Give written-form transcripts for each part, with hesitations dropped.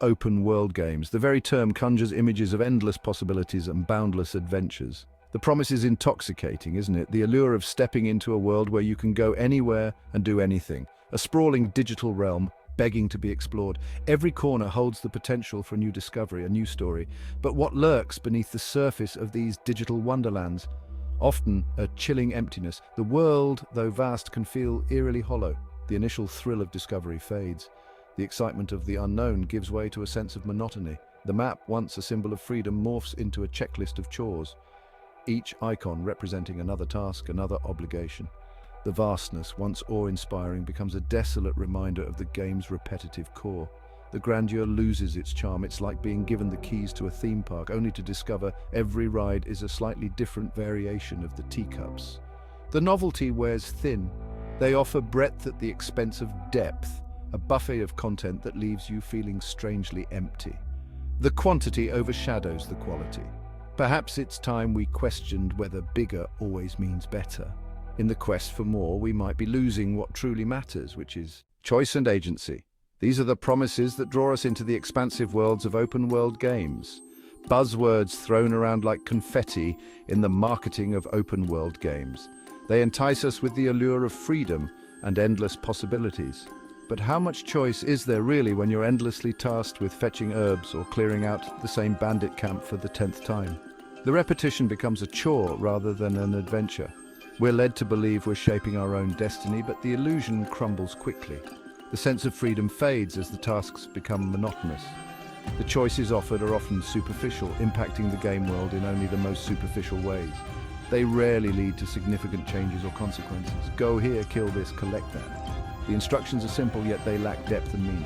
open world games. The very term conjures images of endless possibilities and boundless adventures. The promise is intoxicating, isn't it? The allure of stepping into a world where you can go anywhere and do anything. A sprawling digital realm begging to be explored. Every corner holds the potential for a new discovery, a new story. But what lurks beneath the surface of these digital wonderlands? Often a chilling emptiness. The world, though vast, can feel eerily hollow. The initial thrill of discovery fades. The excitement of the unknown gives way to a sense of monotony. The map, once a symbol of freedom, morphs into a checklist of chores, each icon representing another task, another obligation. The vastness, once awe-inspiring, becomes a desolate reminder of the game's repetitive core. The grandeur loses its charm. It's like being given the keys to a theme park, only to discover every ride is a slightly different variation of the teacups. The novelty wears thin. They offer breadth at the expense of depth, a buffet of content that leaves you feeling strangely empty. The quantity overshadows the quality. Perhaps it's time we questioned whether bigger always means better. In the quest for more, we might be losing what truly matters, which is choice and agency. These are the promises that draw us into the expansive worlds of open-world games. Buzzwords thrown around like confetti in the marketing of open-world games. They entice us with the allure of freedom and endless possibilities. But how much choice is there really when you're endlessly tasked with fetching herbs or clearing out the same bandit camp for the 10th time? The repetition becomes a chore rather than an adventure. We're led to believe we're shaping our own destiny, but the illusion crumbles quickly. The sense of freedom fades as the tasks become monotonous. The choices offered are often superficial, impacting the game world in only the most superficial ways. They rarely lead to significant changes or consequences. Go here, kill this, collect that. The instructions are simple, yet they lack depth and meaning.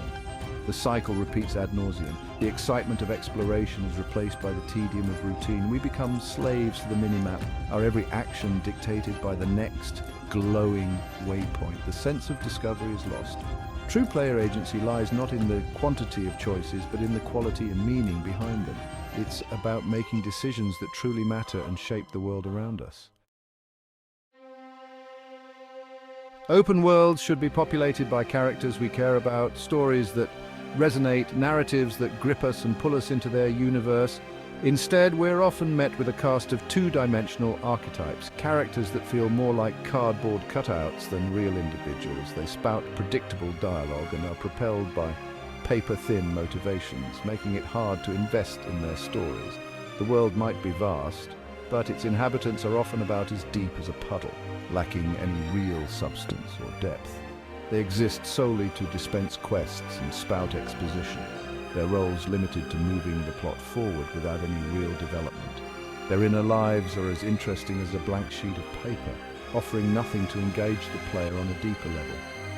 The cycle repeats ad nauseum. The excitement of exploration is replaced by the tedium of routine. We become slaves to the minimap, our every action dictated by the next glowing waypoint. The sense of discovery is lost. True player agency lies not in the quantity of choices, but in the quality and meaning behind them. It's about making decisions that truly matter and shape the world around us. Open worlds should be populated by characters we care about, stories that resonate, narratives that grip us and pull us into their universe. Instead, we're often met with a cast of two-dimensional archetypes, characters that feel more like cardboard cutouts than real individuals. They spout predictable dialogue and are propelled by paper-thin motivations, making it hard to invest in their stories. The world might be vast, but its inhabitants are often about as deep as a puddle, lacking any real substance or depth. They exist solely to dispense quests and spout exposition, their roles limited to moving the plot forward without any real development. Their inner lives are as interesting as a blank sheet of paper, offering nothing to engage the player on a deeper level.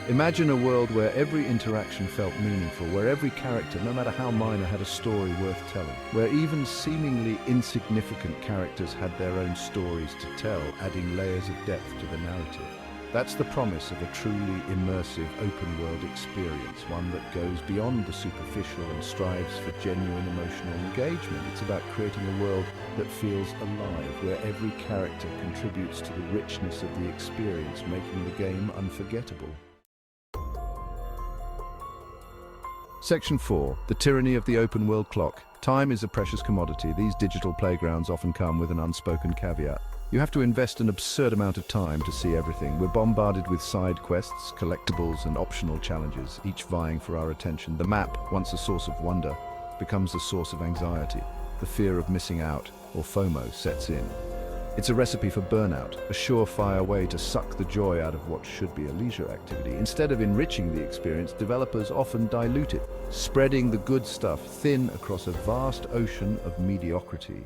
Imagine a world where every interaction felt meaningful, where every character, no matter how minor, had a story worth telling, where even seemingly insignificant characters had their own stories to tell, adding layers of depth to the narrative. That's the promise of a truly immersive open-world experience, one that goes beyond the superficial and strives for genuine emotional engagement. It's about creating a world that feels alive, where every character contributes to the richness of the experience, making the game unforgettable. Section 4. The tyranny of the open world clock. Time is a precious commodity. These digital playgrounds often come with an unspoken caveat. You have to invest an absurd amount of time to see everything. We're bombarded with side quests, collectibles, and optional challenges, each vying for our attention. The map, once a source of wonder, becomes a source of anxiety. The fear of missing out, or FOMO, sets in. It's a recipe for burnout, a surefire way to suck the joy out of what should be a leisure activity. Instead of enriching the experience, developers often dilute it, spreading the good stuff thin across a vast ocean of mediocrity.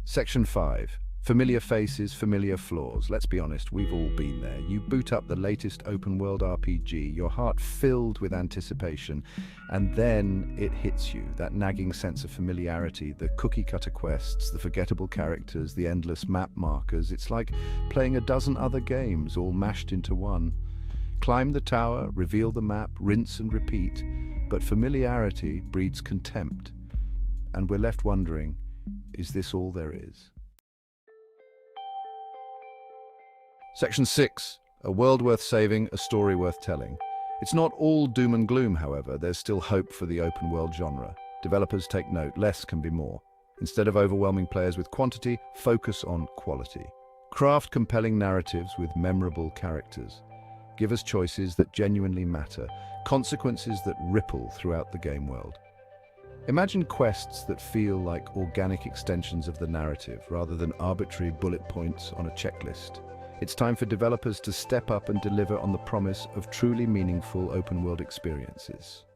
Section 5. Familiar faces, familiar flaws. Let's be honest, we've all been there. You boot up the latest open-world RPG, your heart filled with anticipation, and then it hits you, that nagging sense of familiarity, the cookie-cutter quests, the forgettable characters, the endless map markers. It's like playing a dozen other games, all mashed into one. Climb the tower, reveal the map, rinse and repeat, but familiarity breeds contempt, and we're left wondering, is this all there is? Section 6. A world worth saving, a story worth telling. It's not all doom and gloom, however. There's still hope for the open world genre. Developers take note, less can be more. Instead of overwhelming players with quantity, focus on quality. Craft compelling narratives with memorable characters. Give us choices that genuinely matter, consequences that ripple throughout the game world. Imagine quests that feel like organic extensions of the narrative rather than arbitrary bullet points on a checklist. It's time for developers to step up and deliver on the promise of truly meaningful open-world experiences.